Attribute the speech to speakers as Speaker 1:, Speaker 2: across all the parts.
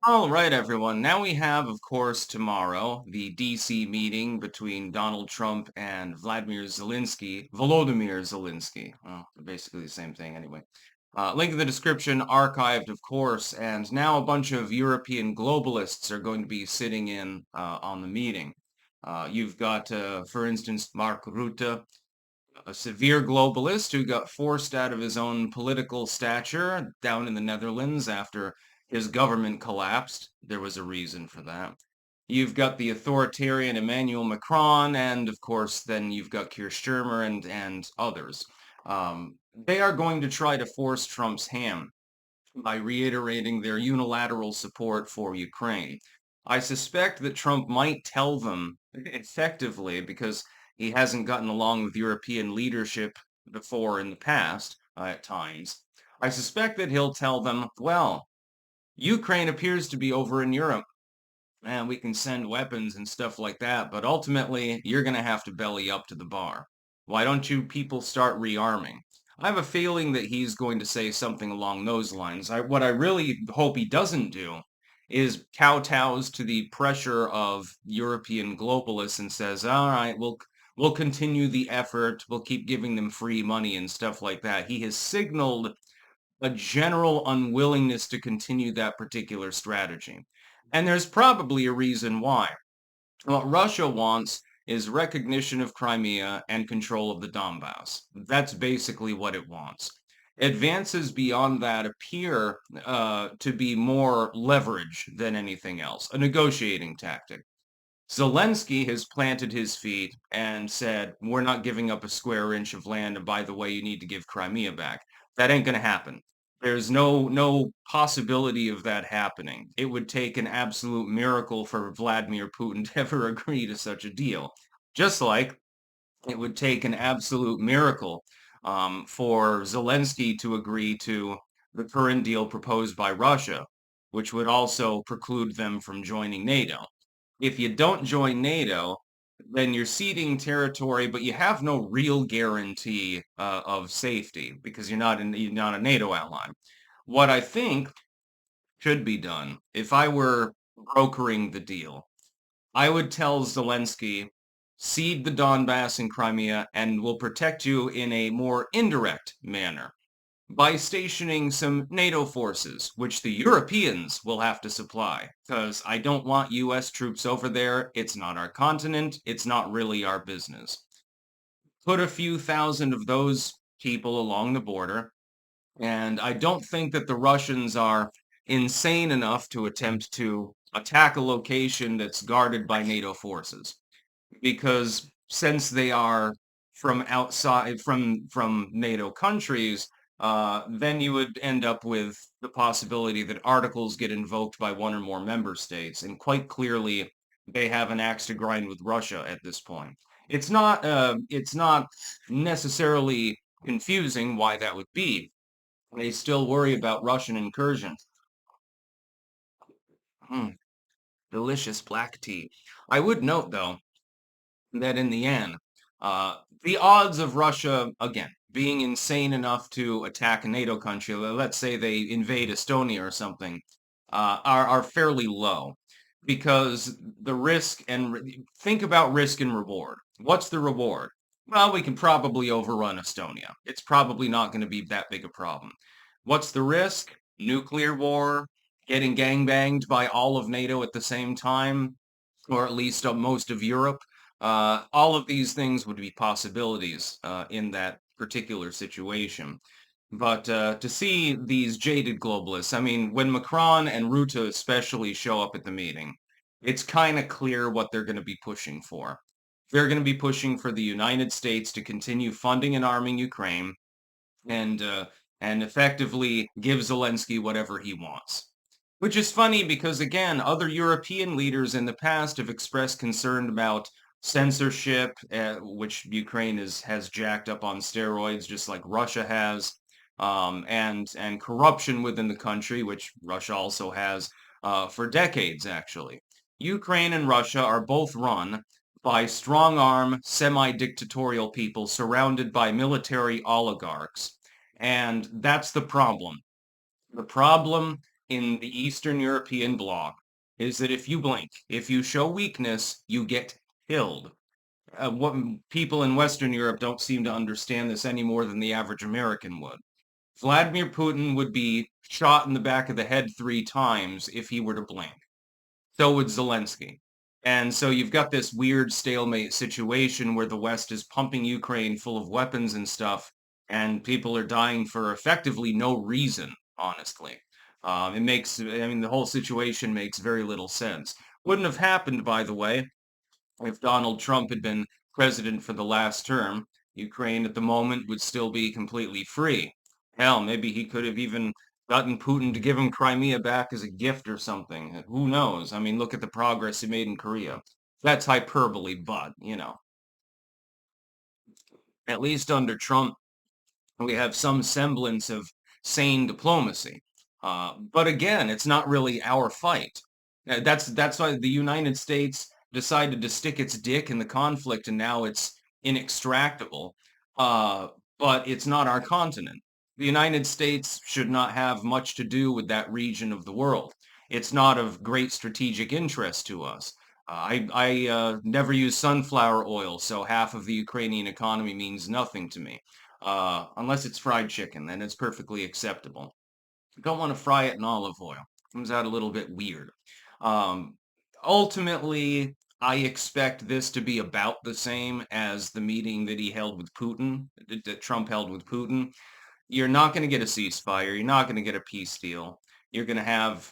Speaker 1: All right, everyone. Now we have, of course, tomorrow, the DC meeting between Donald Trump and Volodymyr Zelensky. Well, they're basically the same thing anyway. Link in the description, archived, of course. And now a bunch of European globalists are going to be sitting in on the meeting. You've got, for instance, Mark Rutte, a severe globalist who got forced out of his own political stature down in the Netherlands after his government collapsed. There was a reason for that. You've got the authoritarian Emmanuel Macron, and of course, then you've got Keir Starmer and others. They are going to try to force Trump's hand by reiterating their unilateral support for Ukraine. I suspect that Trump might tell them effectively because he hasn't gotten along with European leadership before in the past at times. I suspect that he'll tell them, well, Ukraine appears to be over in Europe and we can send weapons and stuff like that, but ultimately you're going to have to belly up to the bar. Why don't you people start rearming? I have a feeling that he's going to say something along those lines. What I really hope he doesn't do is kowtows to the pressure of European globalists and says, "All right, we'll continue the effort. We'll keep giving them free money and stuff like that." He has signaled a general unwillingness to continue that particular strategy. And there's probably a reason why. What Russia wants is recognition of Crimea and control of the Donbass. That's basically what it wants. Advances beyond that appear to be more leverage than anything else, a negotiating tactic. Zelensky has planted his feet and said, we're not giving up a square inch of land, and by the way, you need to give Crimea back. That ain't going to happen. There's no possibility of that happening. It would take an absolute miracle for Vladimir Putin to ever agree to such a deal. Just like it would take an absolute miracle for Zelensky to agree to the current deal proposed by Russia, which would also preclude them from joining NATO. If you don't join NATO, then you're ceding territory, but you have no real guarantee of safety because you're not a NATO ally. What I think should be done, if I were brokering the deal, I would tell Zelensky, cede the Donbass and Crimea, and we'll protect you in a more indirect manner by stationing some NATO forces, which the Europeans will have to supply, because I don't want US troops over there. It's not our continent. It's not really our business. Put a few thousand of those people along the border, and I don't think that the Russians are insane enough to attempt to attack a location that's guarded by NATO forces, because since they are from outside from NATO countries, then you would end up with the possibility that articles get invoked by one or more member states, and quite clearly they have an axe to grind with Russia at this point. It's not necessarily confusing why that would be. They still worry about Russian incursion. Hmm, delicious black tea. I would note though that in the end, the odds of Russia, again, being insane enough to attack a NATO country, let's say they invade Estonia or something, are fairly low because the risk think about risk and reward. What's the reward? Well, we can probably overrun Estonia. It's probably not going to be that big a problem. What's the risk? Nuclear war, getting gangbanged by all of NATO at the same time, or at least most of Europe. All of these things would be possibilities in that particular situation. But to see these jaded globalists, I mean, when Macron and Rutte especially show up at the meeting, it's kind of clear what they're going to be pushing for. They're going to be pushing for the United States to continue funding and arming Ukraine and uh, and effectively give Zelensky whatever he wants. Which is funny because, again, other European leaders in the past have expressed concern about censorship, which Ukraine has jacked up on steroids, just like Russia has, and corruption within the country, which Russia also has for decades, actually. Ukraine and Russia are both run by strong-arm, semi-dictatorial people surrounded by military oligarchs. And that's the problem. The problem in the Eastern European bloc is that if you blink, if you show weakness, you get killed. What people in Western Europe don't seem to understand this any more than the average American would. Vladimir Putin would be shot in the back of the head 3 times if he were to blink. So would Zelensky. And so you've got this weird stalemate situation where the West is pumping Ukraine full of weapons and stuff, and people are dying for effectively no reason, honestly. I mean, the whole situation makes very little sense. Wouldn't have happened, by the way, if Donald Trump had been president for the last term. Ukraine at the moment would still be completely free. Hell, maybe he could have even gotten Putin to give him Crimea back as a gift or something. Who knows? I mean, look at the progress he made in Korea. That's hyperbole, but, at least under Trump, we have some semblance of sane diplomacy. But again, it's not really our fight. That's why the United States decided to stick its dick in the conflict, and now it's inextractable. Uh, but it's not our continent. The United States should not have much to do with that region of the world. It's not of great strategic interest to us. I never use sunflower oil, so half of the Ukrainian economy means nothing to me. Unless it's fried chicken, then it's perfectly acceptable. You don't want to fry it in olive oil. Comes out a little bit weird. Um, Ultimately, I expect this to be about the same as the meeting that he held with Putin, that Trump held with Putin. You're not going to get a ceasefire. You're not going to get a peace deal. You're going to have,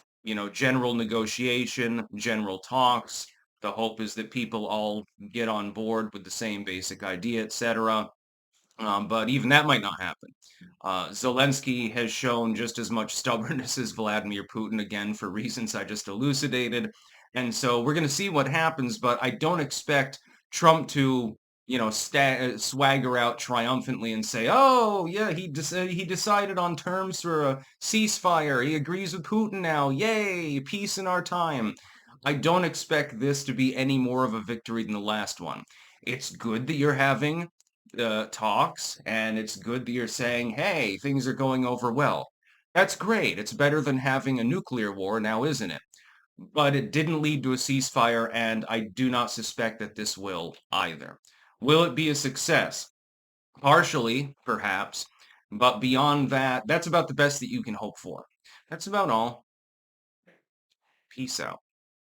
Speaker 1: general negotiation, general talks. The hope is that people all get on board with the same basic idea, etc. But even that might not happen. Zelensky has shown just as much stubbornness as Vladimir Putin, again, for reasons I just elucidated. And so we're going to see what happens, but I don't expect Trump to, swagger out triumphantly and say, oh, yeah, he decided on terms for a ceasefire. He agrees with Putin now. Yay, peace in our time. I don't expect this to be any more of a victory than the last one. It's good that you're having talks, and it's good that you're saying, hey, things are going over well. That's great. It's better than having a nuclear war now, isn't it? But it didn't lead to a ceasefire, and I do not suspect that this will either. Will it be a success? Partially, perhaps, but beyond that, that's about the best that you can hope for. That's about all. Peace out.